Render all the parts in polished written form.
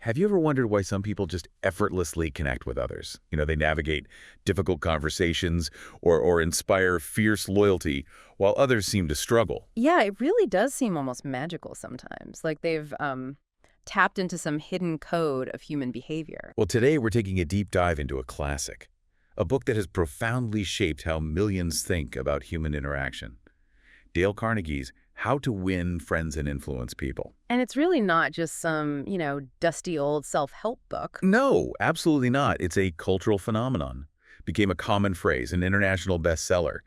Have you ever wondered why some people just effortlessly connect with others? They navigate difficult conversations or inspire fierce loyalty, while others seem to struggle. Yeah, it really does seem almost magical sometimes, like they've tapped into some hidden code of human behavior. Well, today we're taking a deep dive into a classic, a book that has profoundly shaped how millions think about human interaction. Dale Carnegie's How to Win Friends and Influence People. And it's really not just some, dusty old self-help book. No, absolutely not. It's a cultural phenomenon. Became a common phrase, an international bestseller,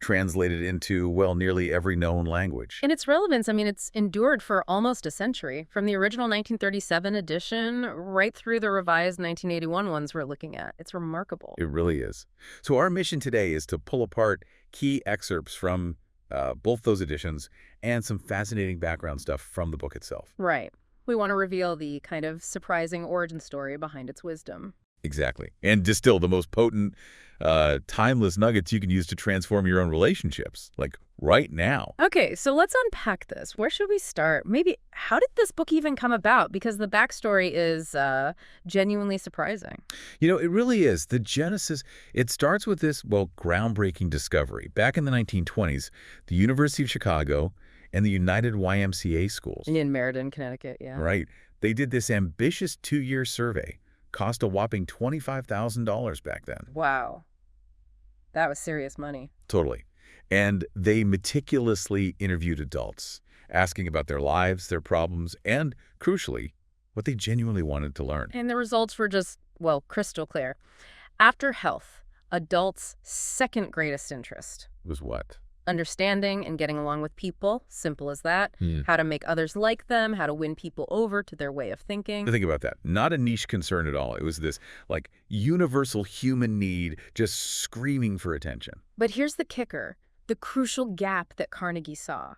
translated into, well, nearly every known language. And its relevance, it's endured for almost a century, from the original 1937 edition right through the revised 1981 ones we're looking at. It's remarkable. It really is. So our mission today is to pull apart key excerpts from both those editions and some fascinating background stuff from the book itself. Right. We want to reveal the kind of surprising origin story behind its wisdom. Exactly. And distill the most potent, timeless nuggets you can use to transform your own relationships, like right now. Okay, so let's unpack this. Where should we start? Maybe, how did this book even come about? Because the backstory is genuinely surprising. It really is. The genesis, it starts with this, well, groundbreaking discovery. Back in the 1920s, the University of Chicago and the United YMCA schools. In Meriden, Connecticut, yeah. Right. They did this ambitious 2-year survey. Cost a whopping $25,000 back then. Wow. That was serious money. Totally. And they meticulously interviewed adults, asking about their lives, their problems, and, crucially, what they genuinely wanted to learn. And the results were just, well, crystal clear. After health, adults' second greatest interest Was what? understanding and getting along with people, simple as that, how to make others like them, how to win people over to their way of thinking. Think about that. Not a niche concern at all. It was this, universal human need just screaming for attention. But here's the kicker, the crucial gap that Carnegie saw.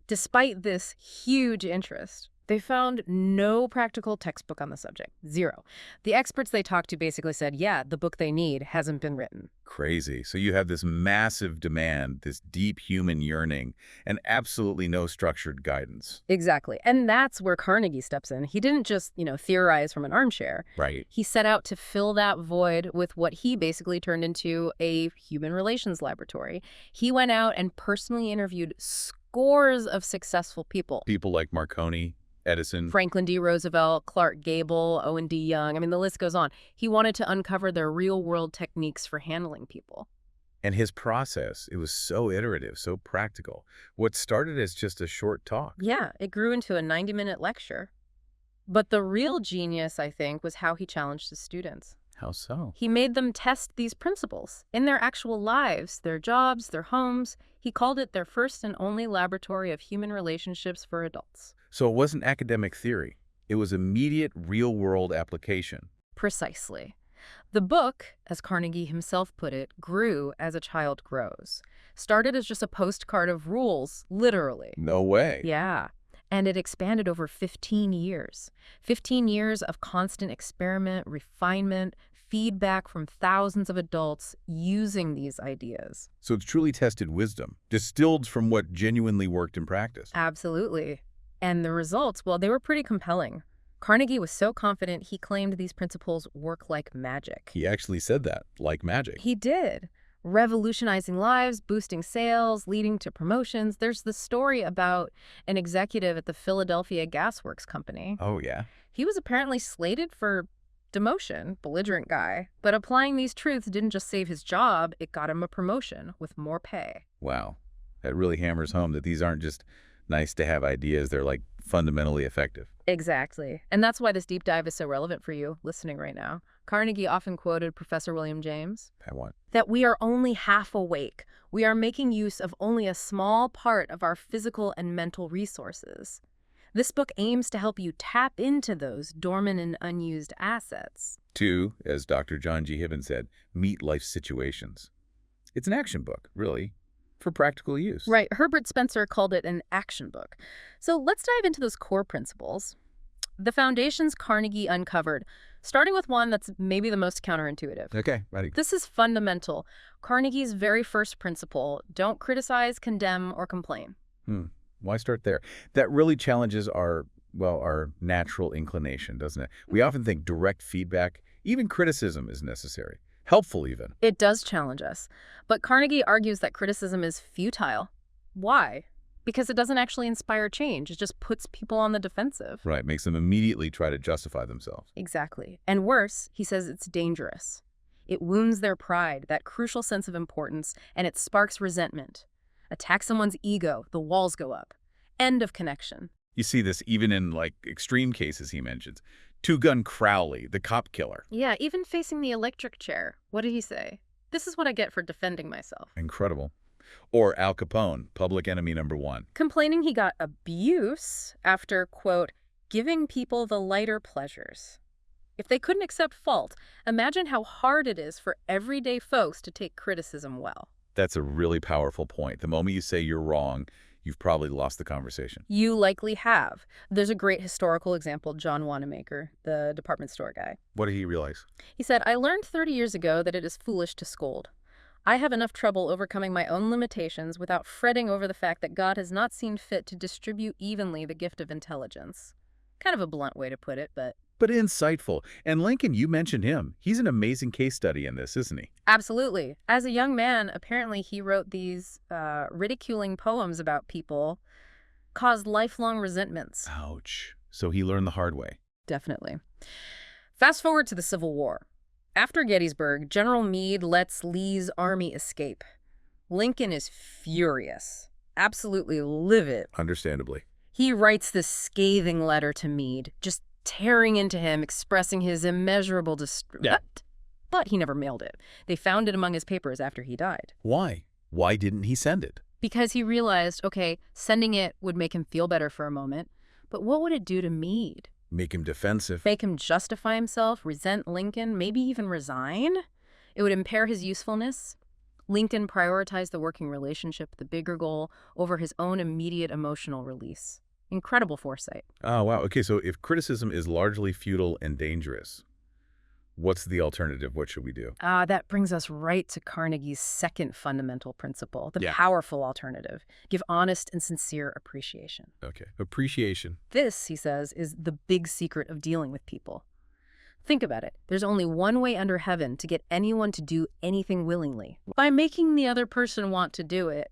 Despite this huge interest, they found no practical textbook on the subject. Zero. The experts they talked to basically said, yeah, the book they need hasn't been written. Crazy. So you have this massive demand, this deep human yearning, and absolutely no structured guidance. Exactly. And that's where Carnegie steps in. He didn't just, theorize from an armchair. Right. He set out to fill that void with what he basically turned into a human relations laboratory. He went out and personally interviewed scores of successful people. People like Marconi, Edison. Franklin D. Roosevelt, Clark Gable, Owen D. Young. The list goes on. He wanted to uncover their real-world techniques for handling people. And his process, it was so iterative, so practical. What started as just a short talk. Yeah, it grew into a 90-minute lecture. But the real genius, I think, was how he challenged his students. How so? He made them test these principles in their actual lives, their jobs, their homes. He called it their first and only laboratory of human relationships for adults. So it wasn't academic theory. It was immediate, real-world application. Precisely. The book, as Carnegie himself put it, grew as a child grows. Started as just a postcard of rules, literally. No way. Yeah. And it expanded over 15 years. 15 years of constant experiment, refinement, feedback from thousands of adults using these ideas. So it's truly tested wisdom, distilled from what genuinely worked in practice. Absolutely. And the results, well, they were pretty compelling. Carnegie was so confident he claimed these principles work like magic. He actually said that, like magic. He did. Revolutionizing lives, boosting sales, leading to promotions. There's the story about an executive at the Philadelphia Gas Works Company. Oh, yeah? He was apparently slated for demotion, belligerent guy. But applying these truths didn't just save his job, it got him a promotion with more pay. Wow. That really hammers home that these aren't just nice-to-have ideas. They're, fundamentally effective. Exactly. And that's why this deep dive is so relevant for you listening right now. Carnegie often quoted Professor William James. That one. That we are only half awake. We are making use of only a small part of our physical and mental resources. This book aims to help you tap into those dormant and unused assets. To, as Dr. John G. Hibbins said, meet life situations. It's an action book, really, for practical use. Right. Herbert Spencer called it an action book. So let's dive into those core principles. The foundations Carnegie uncovered, starting with one that's maybe the most counterintuitive. Okay, ready. This is fundamental. Carnegie's very first principle, don't criticize, condemn, or complain. Why start there? That really challenges our well, our natural inclination, doesn't it? We often think direct feedback, even criticism, is necessary. Helpful, even. It does challenge us. But Carnegie argues that criticism is futile. Why? Because it doesn't actually inspire change. It just puts people on the defensive. Right, makes them immediately try to justify themselves. Exactly. And worse, he says it's dangerous. It wounds their pride, that crucial sense of importance, and it sparks resentment. Attack someone's ego, the walls go up. End of connection. You see this even in, like, extreme cases he mentions. Two-Gun Crowley, the cop killer. Yeah, even facing the electric chair. What did he say? This is what I get for defending myself. Incredible. Or Al Capone, public enemy number one. Complaining he got abuse after, quote, giving people the lighter pleasures. If they couldn't accept fault, imagine how hard it is for everyday folks to take criticism well. That's a really powerful point. The moment you say you're wrong, you've probably lost the conversation. You likely have. There's a great historical example, John Wanamaker, the department store guy. What did he realize? He said, I learned 30 years ago that it is foolish to scold. I have enough trouble overcoming my own limitations without fretting over the fact that God has not seen fit to distribute evenly the gift of intelligence. Kind of a blunt way to put it, but insightful. And Lincoln, you mentioned him. He's an amazing case study in this, isn't he? absolutely. As a young man, apparently he wrote these ridiculing poems about people, caused lifelong resentments. Ouch. So he learned the hard way. Definitely. Fast forward to the Civil War. After Gettysburg, General Meade lets Lee's army escape. Lincoln is furious, absolutely livid. Understandably. He writes this scathing letter to Meade, just tearing into him, expressing his immeasurable distress. Yeah. But he never mailed it. They found it among his papers after he died. Why? Why didn't he send it? Because he realized, okay, sending it would make him feel better for a moment, but what would it do to Meade? Make him defensive. Make him justify himself, resent Lincoln, maybe even resign? It would impair his usefulness. Lincoln prioritized the working relationship, the bigger goal, over his own immediate emotional release. Incredible foresight. Oh, wow. Okay, so if criticism is largely futile and dangerous, what's the alternative? What should we do? That brings us right to Carnegie's second fundamental principle, the Yeah. powerful alternative. Give honest and sincere appreciation. Okay. Appreciation. This, he says, is the big secret of dealing with people. Think about it. There's only one way under heaven to get anyone to do anything willingly. By making the other person want to do it.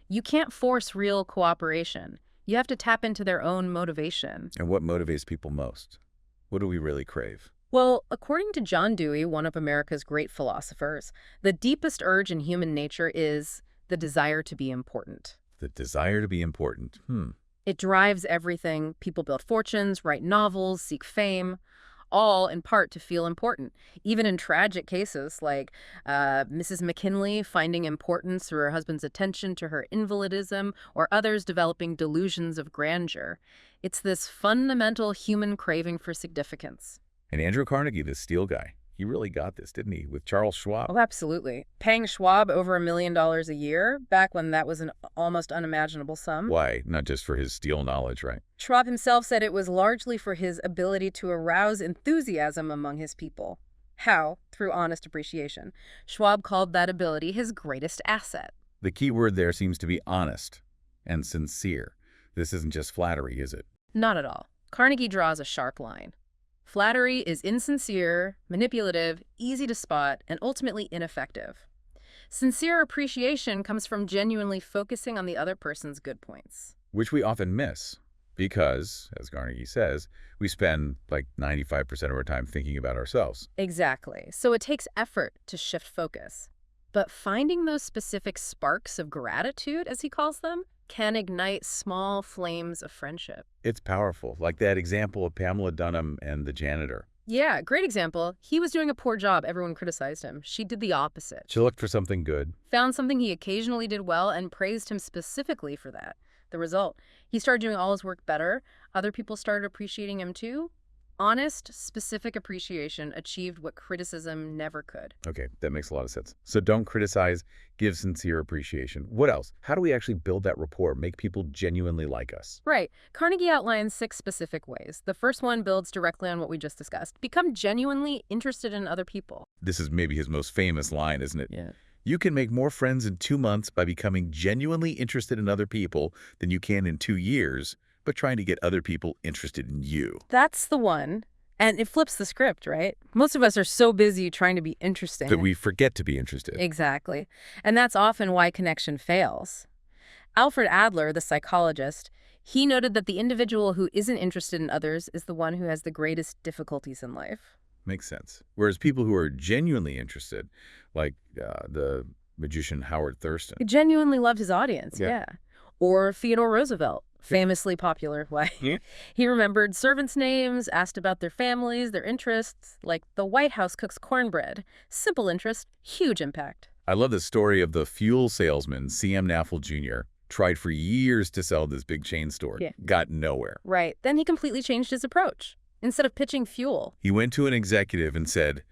You can't force real cooperation. You have to tap into their own motivation. And what motivates people most? What do we really crave? Well, according to John Dewey, one of America's great philosophers, the deepest urge in human nature is the desire to be important. The desire to be important. It drives everything. People build fortunes, write novels, seek fame, all in part to feel important. Even in tragic cases like Mrs. McKinley finding importance through her husband's attention to her invalidism, or others developing delusions of grandeur. It's this fundamental human craving for significance. And Andrew Carnegie, the steel guy, he really got this, didn't he? With Charles Schwab. Oh, absolutely. Paying Schwab over $1 million a year, back when that was an almost unimaginable sum. Why? Not just for his steel knowledge, right? Schwab himself said it was largely for his ability to arouse enthusiasm among his people. How? Through honest appreciation. Schwab called that ability his greatest asset. The key word there seems to be honest and sincere. This isn't just flattery, is it? Not at all. Carnegie draws a sharp line. Flattery is insincere, manipulative, easy to spot, and ultimately ineffective. Sincere appreciation comes from genuinely focusing on the other person's good points. Which we often miss because, as Carnegie says, we spend like 95% of our time thinking about ourselves. Exactly. So it takes effort to shift focus. But finding those specific sparks of gratitude, as he calls them, can ignite small flames of friendship. It's powerful, like that example of Pamela Dunham and the janitor. Yeah, great example. He was doing a poor job. Everyone criticized him. She did the opposite. She looked for something good. Found something he occasionally did well and praised him specifically for that. The result, he started doing all his work better. Other people started appreciating him too. Honest, specific appreciation achieved what criticism never could. Okay, that makes a lot of sense. So don't criticize, give sincere appreciation. What else? How do we actually build that rapport, make people genuinely like us? Right. Carnegie outlines 6 specific ways. The first one builds directly on what we just discussed. Become genuinely interested in other people. This is maybe his most famous line, isn't it? Yeah. You can make more friends in 2 months by becoming genuinely interested in other people than you can in 2 years but trying to get other people interested in you. That's the one. And it flips the script, right? Most of us are so busy trying to be interesting. That we forget to be interested. Exactly. And that's often why connection fails. Alfred Adler, the psychologist, he noted that the individual who isn't interested in others is the one who has the greatest difficulties in life. Makes sense. Whereas people who are genuinely interested, like the magician Howard Thurston. He genuinely loved his audience, yeah. Or Theodore Roosevelt, famously popular. Why? Yeah. He remembered servants' names, asked about their families, their interests, like the White House cooks cornbread. Simple interest, huge impact. I love the story of the fuel salesman, C.M. Naffel Jr., tried for years to sell this big chain store. Yeah. Got nowhere. Right. Then he completely changed his approach. Instead of pitching fuel, He went to an executive and said,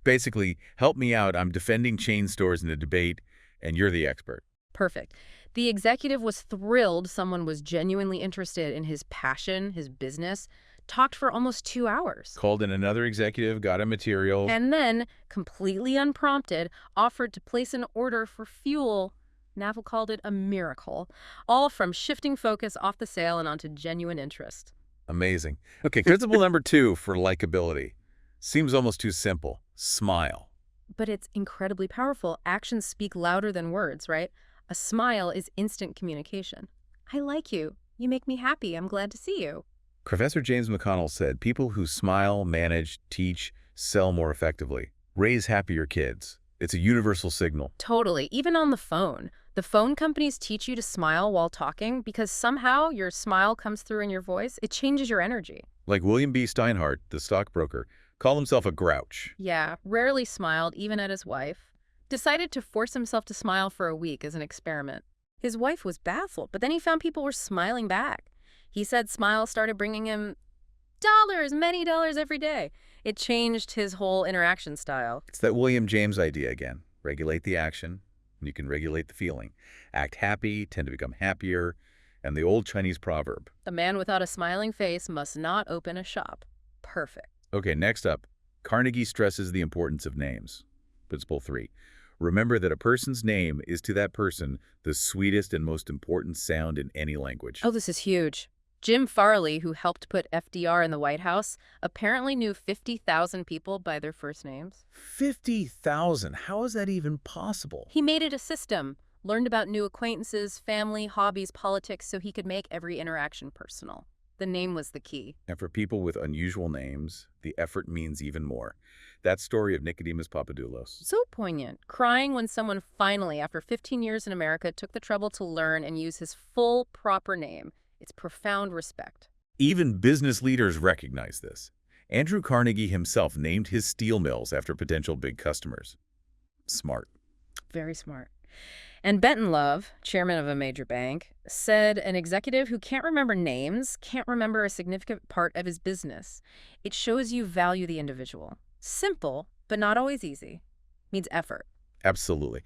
basically, help me out. I'm defending chain stores in a debate, and you're the expert. perfect. The executive was thrilled someone was genuinely interested in his passion, his business, talked for almost 2 hours. Called in another executive, got him materials. And then, completely unprompted, offered to place an order for fuel. Navel called it a miracle, all from shifting focus off the sale and onto genuine interest. Amazing. Okay, principle number 2 for likability. Seems almost too simple. Smile. But it's incredibly powerful. Actions speak louder than words, right? A smile is instant communication. I like you. You make me happy. I'm glad to see you. Professor James McConnell said people who smile, manage, teach, sell more effectively, raise happier kids. It's a universal signal. Totally. Even on the phone. The phone companies teach you to smile while talking because somehow your smile comes through in your voice. It changes your energy. Like William B. Steinhardt, the stockbroker, called himself a grouch. Yeah, rarely smiled, even at his wife. Decided to force himself to smile for a week as an experiment. His wife was baffled, but then he found people were smiling back. He said smiles started bringing him dollars, many dollars every day. It changed his whole interaction style. It's that William James idea again. Regulate the action, and you can regulate the feeling. Act happy, tend to become happier, and the old Chinese proverb. A man without a smiling face must not open a shop. Perfect. Okay, next up, Carnegie stresses the importance of names. Principle 3. Remember that a person's name is to that person the sweetest and most important sound in any language. Oh, this is huge. Jim Farley, who helped put FDR in the White House, apparently knew 50,000 people by their first names. 50,000? How is that even possible? He made it a system, learned about new acquaintances, family, hobbies, politics, so he could make every interaction personal. The name was the key. And for people with unusual names, the effort means even more. That story of Nicodemus Papadoulos. So poignant, crying when someone finally, after 15 years in America, took the trouble to learn and use his full, proper name. It's profound respect. Even business leaders recognize this. Andrew Carnegie himself named his steel mills after potential big customers. Smart. Very smart. And Benton Love, chairman of a major bank, said an executive who can't remember names can't remember a significant part of his business. It shows you value the individual. Simple, but not always easy. Means effort. Absolutely.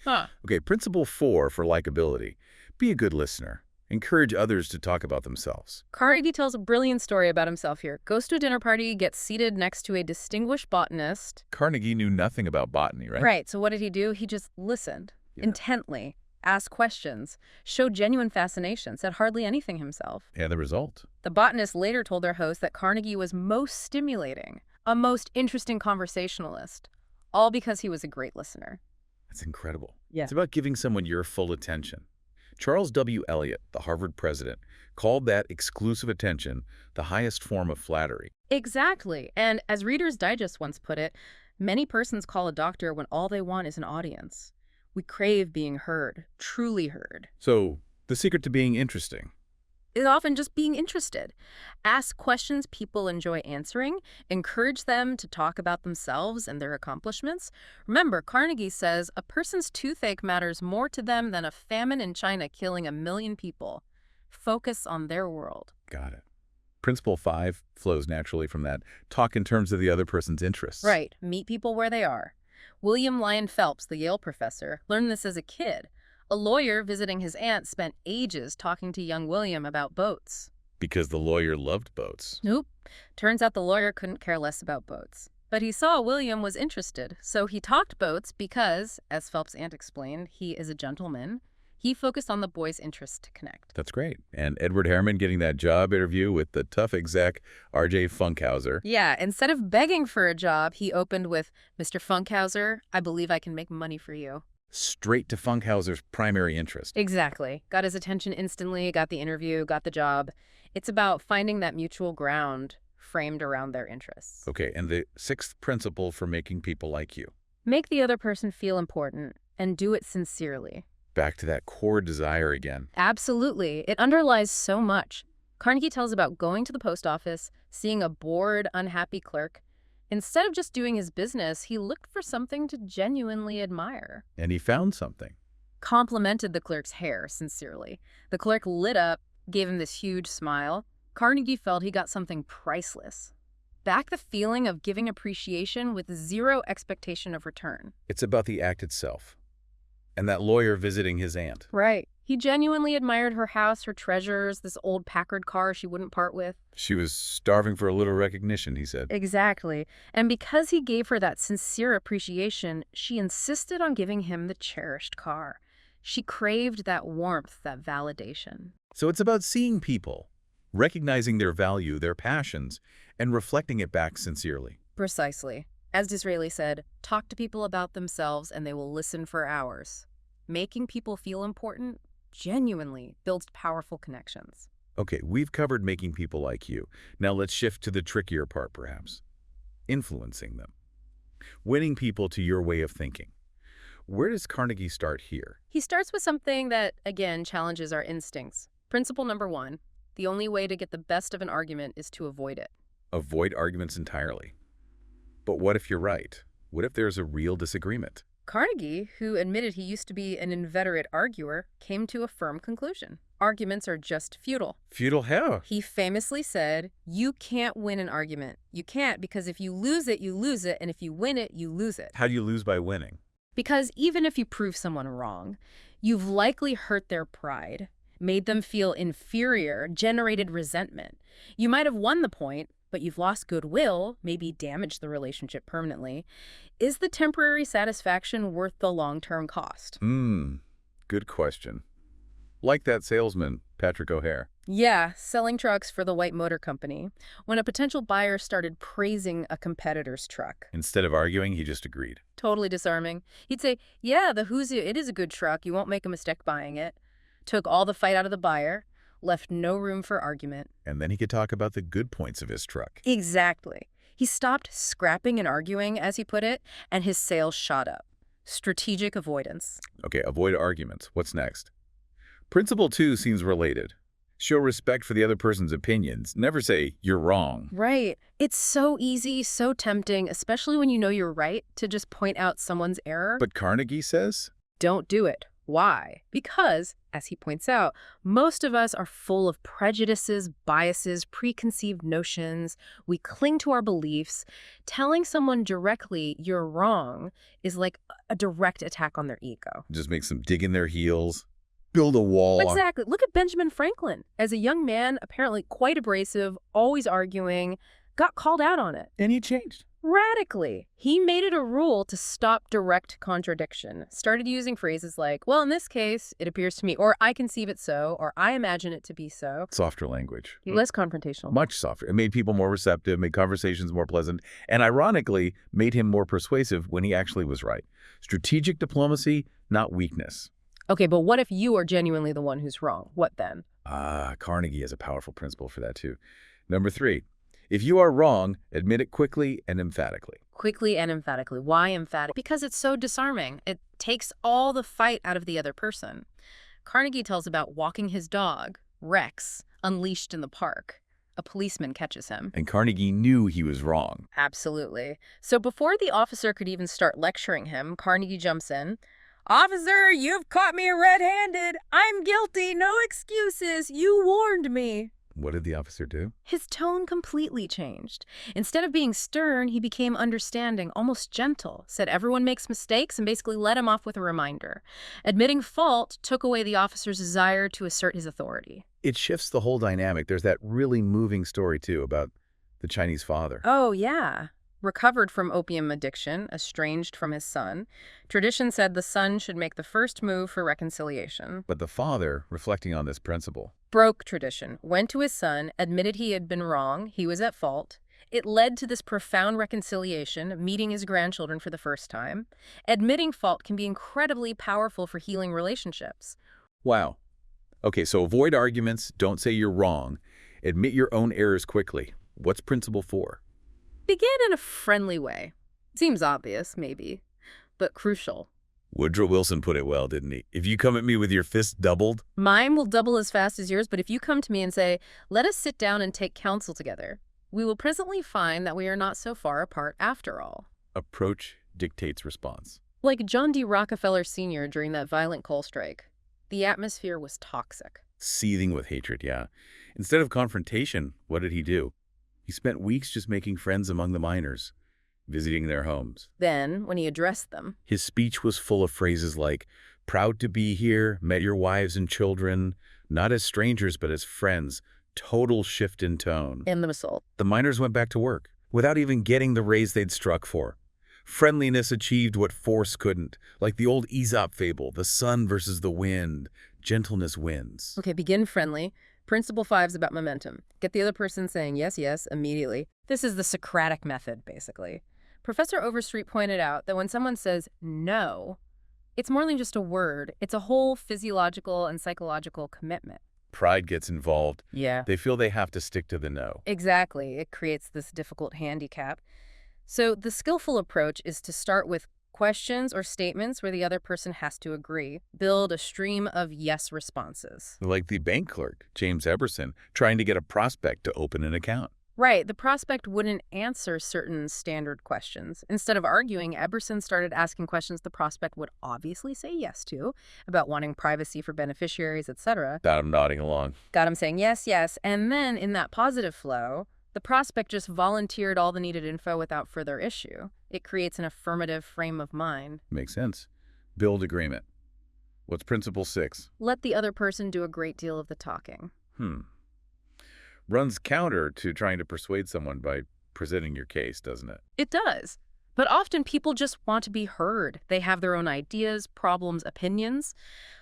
Okay, principle 4 for likability. Be a good listener. Encourage others to talk about themselves. Carnegie tells a brilliant story about himself here. Goes to a dinner party, gets seated next to a distinguished botanist. Carnegie knew nothing about botany, right? Right. So what did he do? He just listened intently, asked questions, showed genuine fascination, said hardly anything himself. And the result? The botanist later told their host that Carnegie was most stimulating, a most interesting conversationalist, all because he was a great listener. That's incredible. Yeah. It's about giving someone your full attention. Charles W. Eliot, the Harvard president, called that exclusive attention the highest form of flattery. Exactly. And as Reader's Digest once put it, many persons call a doctor when all they want is an audience. We crave being heard, truly heard. So, the secret to being interesting? Is often just being interested. Ask questions people enjoy answering. Encourage them to talk about themselves and their accomplishments. Remember, Carnegie says a person's toothache matters more to them than a famine in China killing 1 million people. Focus on their world. Got it. Principle 5 flows naturally from that. Talk in terms of the other person's interests. Right. Meet people where they are. William Lyon Phelps, the Yale professor, learned this as a kid. A lawyer visiting his aunt spent ages talking to young William about boats. Because the lawyer loved boats. Nope. Turns out the lawyer couldn't care less about boats. But he saw William was interested, so he talked boats because, as Phelps' aunt explained, he is a gentleman. He focused on the boys' interests to connect. That's great. And Edward Herrmann getting that job interview with the tough exec, R.J. Funkhauser. Yeah, instead of begging for a job, he opened with, "Mr. Funkhauser, I believe I can make money for you." Straight to Funkhauser's primary interest. Exactly. Got his attention instantly, got the interview, got the job. It's about finding that mutual ground framed around their interests. Okay, and the sixth principle for making people like you. Make the other person feel important and do it sincerely. Back to that core desire again. Absolutely. It underlies so much. Carnegie tells about going to the post office, seeing a bored, unhappy clerk. Instead of just doing his business, he looked for something to genuinely admire. And he found something. Complimented the clerk's hair sincerely. The clerk lit up, gave him this huge smile. Carnegie felt he got something priceless. Back the feeling of giving appreciation with zero expectation of return. It's about the act itself. And that lawyer visiting his aunt. Right. He genuinely admired her house, her treasures, this old Packard car she wouldn't part with. She was starving for a little recognition, he said. Exactly. And because he gave her that sincere appreciation, she insisted on giving him the cherished car. She craved that warmth, that validation. So it's about seeing people, recognizing their value, their passions, and reflecting it back sincerely. Precisely. As Disraeli said, talk to people about themselves and they will listen for hours. Making people feel important genuinely builds powerful connections. Okay, we've covered making people like you. Now let's shift to the trickier part, perhaps. Influencing them. Winning people to your way of thinking. Where does Carnegie start here? He starts with something that, again, challenges our instincts. Principle number 1, the only way to get the best of an argument is to avoid it. Avoid arguments entirely. But what if you're right? What if there's a real disagreement? Carnegie, who admitted he used to be an inveterate arguer, came to a firm conclusion. Arguments are just futile. Futile how? He famously said, "You can't win an argument. You can't, because if you lose it, and if you win it, you lose it." How do you lose by winning? Because even if you prove someone wrong, you've likely hurt their pride, made them feel inferior, generated resentment. You might have won the point, but you've lost goodwill, maybe damaged the relationship permanently. Is the temporary satisfaction worth the long-term cost? Good question. Like that salesman, Patrick O'Hare. Yeah, selling trucks for the White Motor Company. When a potential buyer started praising a competitor's truck. Instead of arguing, he just agreed. Totally disarming. He'd say, "Yeah, the Who's it is a good truck. You won't make a mistake buying it." Took all the fight out of the buyer. Left no room for argument. And then he could talk about the good points of his truck. Exactly. He stopped scrapping and arguing, as he put it, and his sales shot up. Strategic avoidance. Okay, avoid arguments. What's next? Principle 2 seems related. Show respect for the other person's opinions. Never say, "You're wrong." Right. It's so easy, so tempting, especially when you know you're right, to just point out someone's error. But Carnegie says, don't do it. Why? Because, as he points out, most of us are full of prejudices, biases, preconceived notions. We cling to our beliefs. Telling someone directly you're wrong is like a direct attack on their ego. just makes them dig in their heels, build a wall. Exactly. Look at Benjamin Franklin. As a young man, apparently quite abrasive, always arguing, got called out on it. And he changed. Radically. He made it a rule to stop direct contradiction. Started using phrases like, "Well, in this case, it appears to me," or "I conceive it so," or "I imagine it to be so." Softer language. Less confrontational. Much softer. It made people more receptive, made conversations more pleasant, and ironically, made him more persuasive when he actually was right. Strategic diplomacy, not weakness. Okay, but what if you are genuinely the one who's wrong? What then? Carnegie has a powerful principle for that too. Number 3, if you are wrong, admit it quickly and emphatically. Quickly and emphatically. Why emphatic? Because it's so disarming. It takes all the fight out of the other person. Carnegie tells about walking his dog, Rex, unleashed in the park. A policeman catches him. And Carnegie knew he was wrong. Absolutely. So before the officer could even start lecturing him, Carnegie jumps in. "Officer, you've caught me red-handed. I'm guilty. No excuses. You warned me." What did the officer do? His tone completely changed. Instead of being stern, he became understanding, almost gentle, said everyone makes mistakes, and basically let him off with a reminder. Admitting fault took away the officer's desire to assert his authority. It shifts the whole dynamic. There's that really moving story, too, about the Chinese father. Oh, yeah. recovered from opium addiction, estranged from his son. Tradition said the son should make the first move for reconciliation. But the father, reflecting on this principle, Broke tradition, went to his son, admitted he had been wrong, he was at fault. It led to this profound reconciliation, meeting his grandchildren for the first time. Admitting fault can be incredibly powerful for healing relationships. wow. Okay, so avoid arguments, don't say you're wrong, admit your own errors quickly. What's principle 4? Begin in a friendly way. Seems obvious, maybe, but crucial. Woodrow Wilson put it well, didn't he? If you come at me with your fist doubled, Mine will double as fast as yours, but if you come to me and say, let us sit down and take counsel together, we will presently find that we are not so far apart after all. approach dictates response. Like John D. Rockefeller Sr. during that violent coal strike, the atmosphere was toxic. Seething with hatred, yeah. Instead of confrontation, what did he do? He spent weeks just making friends among the miners, visiting their homes. Then, when he addressed them, His speech was full of phrases like, proud to be here, met your wives and children, not as strangers but as friends. Total shift in tone. in the assault, The miners went back to work, without even getting the raise they'd struck for. Friendliness achieved what force couldn't, like the old Aesop fable, the sun versus the wind. Gentleness wins. okay, begin friendly. Principle 5 is about momentum. Get the other person saying yes, yes, immediately. This is the Socratic method, basically. Professor Overstreet pointed out that when someone says no, it's more than just a word. It's a whole physiological and psychological commitment. Pride gets involved. Yeah. They feel they have to stick to the no. Exactly. It creates this difficult handicap. So the skillful approach is to start with questions or statements where the other person has to agree. Build a stream of yes responses. Like the bank clerk, James Eberson, trying to get a prospect to open an account. Right. The prospect wouldn't answer certain standard questions. Instead of arguing, Eberson started asking questions the prospect would obviously say yes to, about wanting privacy for beneficiaries, etc. Got him nodding along. Got him saying yes, yes. And then in that positive flow, the prospect just volunteered all the needed info without further issue. It creates an affirmative frame of mind. Makes sense. Build agreement. What's principle 6? Let the other person do a great deal of the talking. Runs counter to trying to persuade someone by presenting your case, doesn't it? It does. But often people just want to be heard. They have their own ideas, problems, opinions.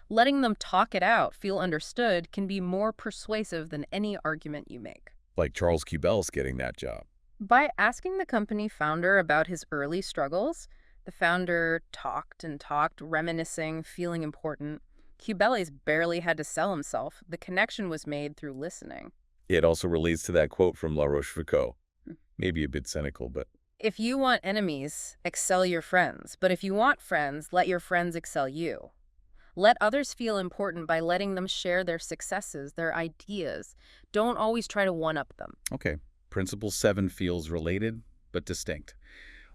Letting them talk it out, feel understood, can be more persuasive than any argument you make. Like Charles Kubell's getting that job. By asking the company founder about his early struggles, the founder talked and talked, reminiscing, feeling important. Kubelli's barely had to sell himself. The connection was made through listening. It also relates to that quote from La Rochefoucauld. Maybe a bit cynical, but If you want enemies, excel your friends. But if you want friends, let your friends excel you. Let others feel important by letting them share their successes, their ideas. Don't always try to one-up them. okay. Principle 7 feels related, but distinct.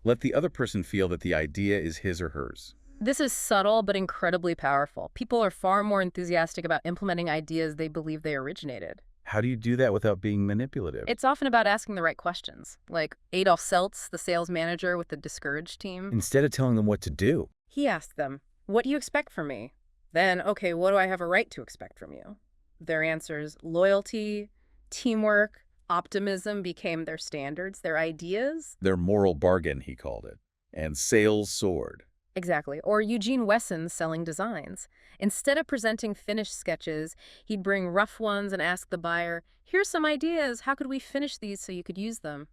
Let the other person feel that the idea is his or hers. This is subtle but incredibly powerful. People are far more enthusiastic about implementing ideas they believe they originated. How do you do that without being manipulative? It's often about asking the right questions. Like Adolf Seltz, the sales manager with the discouraged team. Instead of telling them what to do. He asked them, "What do you expect from me?" Then, "Okay, what do I have a right to expect from you?" Their answers, loyalty, teamwork, optimism became their standards, their ideas. Their moral bargain, he called it. And sales soared. Exactly. Or Eugene Wesson selling designs. Instead of presenting finished sketches, he'd bring rough ones and ask the buyer, "Here's some ideas. How could we finish these so you could use them?"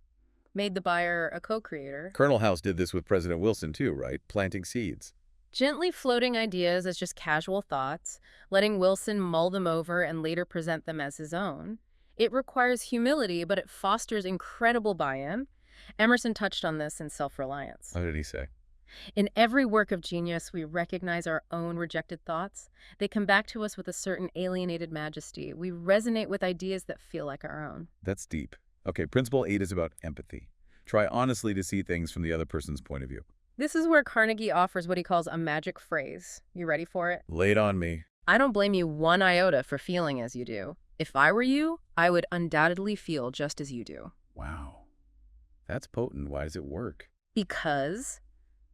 Made the buyer a co-creator. Colonel House did this with President Wilson too, right? Planting seeds. Gently floating ideas as just casual thoughts, letting Wilson mull them over and later present them as his own. It requires humility, but it fosters incredible buy-in. Emerson touched on this in Self-Reliance. What did he say? In every work of genius, we recognize our own rejected thoughts. They come back to us with a certain alienated majesty. We resonate with ideas that feel like our own. That's deep. Okay, principle 8 is about empathy. Try honestly to see things from the other person's point of view. This is where Carnegie offers what he calls a magic phrase. You ready for it? Lay it on me. I don't blame you one iota for feeling as you do. If I were you, I would undoubtedly feel just as you do. Wow. That's potent. Why does it work? Because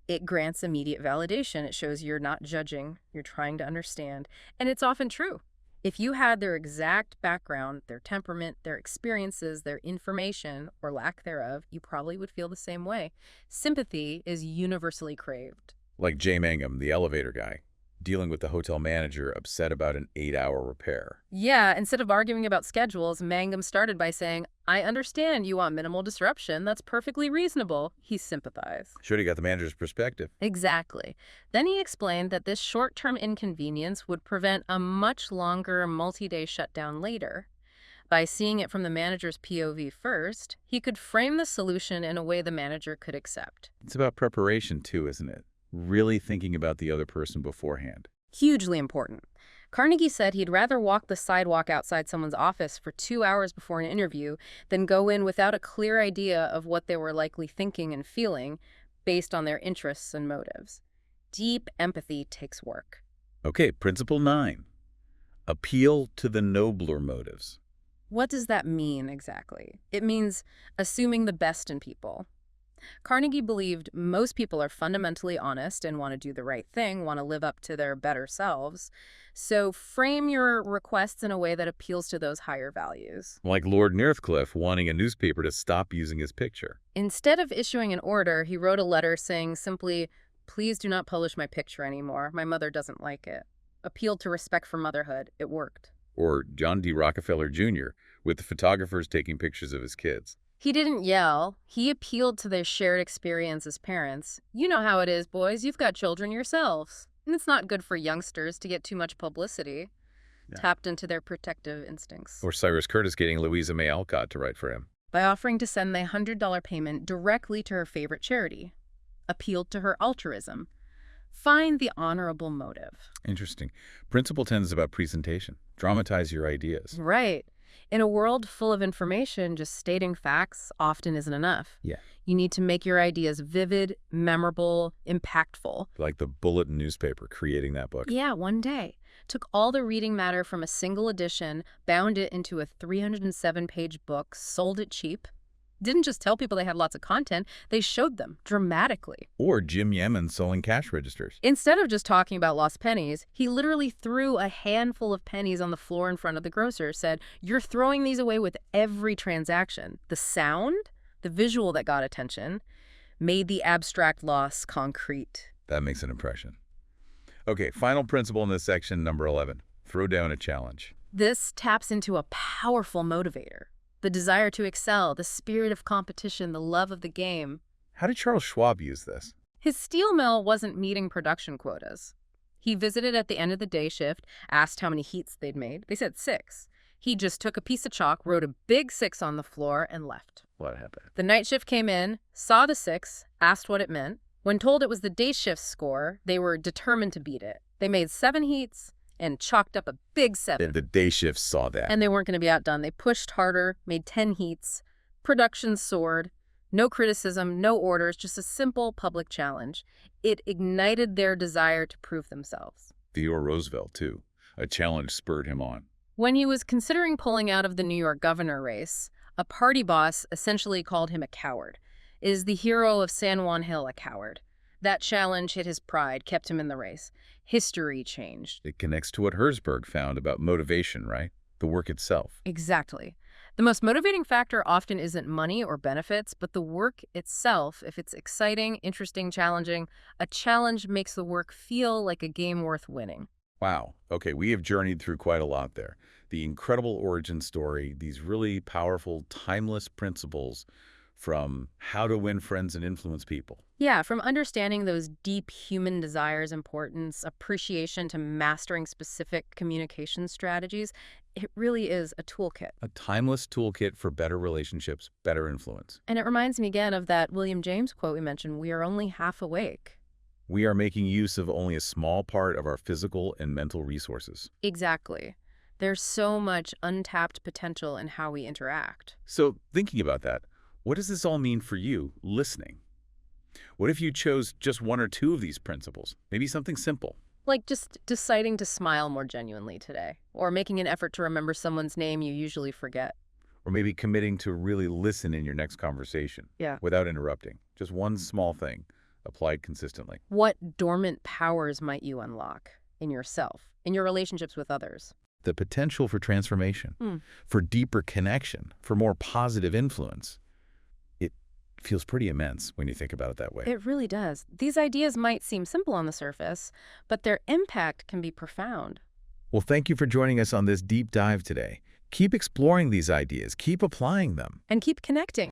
it grants immediate validation. It shows you're not judging, you're trying to understand. And it's often true. If you had their exact background, their temperament, their experiences, their information, or lack thereof, you probably would feel the same way. Sympathy is universally craved. Like Jay Mangum, the elevator guy, dealing with the hotel manager upset about an 8-hour repair. Yeah, instead of arguing about schedules, Mangum started by saying, I understand you want minimal disruption. That's perfectly reasonable. He sympathized. Should have got the manager's perspective. Exactly. Then he explained that this short-term inconvenience would prevent a much longer multi-day shutdown later. By seeing it from the manager's POV first, he could frame the solution in a way the manager could accept. It's about preparation too, isn't it? Really thinking about the other person beforehand. Hugely important. Carnegie said he'd rather walk the sidewalk outside someone's office for 2 hours before an interview than go in without a clear idea of what they were likely thinking and feeling based on their interests and motives. Deep empathy takes work. Okay, principle 9. Appeal to the nobler motives. What does that mean exactly? It means assuming the best in people. Carnegie believed most people are fundamentally honest and want to do the right thing, want to live up to their better selves. So frame your requests in a way that appeals to those higher values. Like Lord Northcliffe wanting a newspaper to stop using his picture. Instead of issuing an order, he wrote a letter saying simply, please do not publish my picture anymore. My mother doesn't like it. Appealed to respect for motherhood. It worked. Or John D. Rockefeller Jr. with the photographers taking pictures of his kids. He didn't yell. He appealed to their shared experience as parents. You know how it is, boys. You've got children yourselves. And it's not good for youngsters to get too much publicity. Yeah. Tapped into their protective instincts. Or Cyrus Curtis getting Louisa May Alcott to write for him. By offering to send the $100 payment directly to her favorite charity. Appealed to her altruism. Find the honorable motive. Interesting. Principle 10 is about presentation. Dramatize your ideas. Right. In a world full of information, just stating facts often isn't enough. Yeah. You need to make your ideas vivid, memorable, impactful. Like the Bulletin newspaper creating that book. Yeah, one day. Took all the reading matter from a single edition, bound it into a 307-page book, sold it cheap. Didn't just tell people they had lots of content, they showed them dramatically. Or Jim Yemen selling cash registers. Instead of just talking about lost pennies, he literally threw a handful of pennies on the floor in front of the grocer, said, you're throwing these away with every transaction. The sound, the visual that got attention, made the abstract loss concrete. That makes an impression. Okay, final principle in this section, number 11. Throw down a challenge. This taps into a powerful motivator. The desire to excel, the spirit of competition, the love of the game. How did Charles Schwab use this? His steel mill wasn't meeting production quotas. He visited at the end of the day shift, asked how many heats they'd made. They said 6. He just took a piece of chalk, wrote a big 6 on the floor, and left. What happened? The night shift came in, saw the 6, asked what it meant. When told it was the day shift's score, they were determined to beat it. They made 7 heats and chalked up a big 7. The day shift saw that. And they weren't going to be outdone. They pushed harder, made 10 heats. Production soared. No criticism, no orders, just a simple public challenge. It ignited their desire to prove themselves. Theodore Roosevelt, too. A challenge spurred him on. When he was considering pulling out of the New York governor race, a party boss essentially called him a coward. Is the hero of San Juan Hill a coward? That challenge hit his pride, kept him in the race. History changed. It connects to what Herzberg found about motivation, right? The work itself. Exactly. The most motivating factor often isn't money or benefits, but the work itself. If it's exciting, interesting, challenging, a challenge makes the work feel like a game worth winning. Wow. Okay, we have journeyed through quite a lot there. The incredible origin story, these really powerful, timeless principles from how to win friends and influence people. Yeah, from understanding those deep human desires' importance, appreciation to mastering specific communication strategies, it really is a toolkit. A timeless toolkit for better relationships, better influence. And it reminds me again of that William James quote we mentioned, we are only half awake. We are making use of only a small part of our physical and mental resources. Exactly. There's so much untapped potential in how we interact. So, thinking about that, what does this all mean for you, listening? What if you chose just 1 or 2 of these principles? Maybe something simple. Like just deciding to smile more genuinely today, or making an effort to remember someone's name you usually forget. Or maybe committing to really listen in your next conversation. Yeah. Without interrupting. Just one small thing, applied consistently. What dormant powers might you unlock in yourself, in your relationships with others? The potential for transformation, Hmm. for deeper connection, for more positive influence. It feels pretty immense when you think about it that way. It really does. These ideas might seem simple on the surface, but their impact can be profound. Well, thank you for joining us on this deep dive today. Keep exploring these ideas, keep applying them. And keep connecting.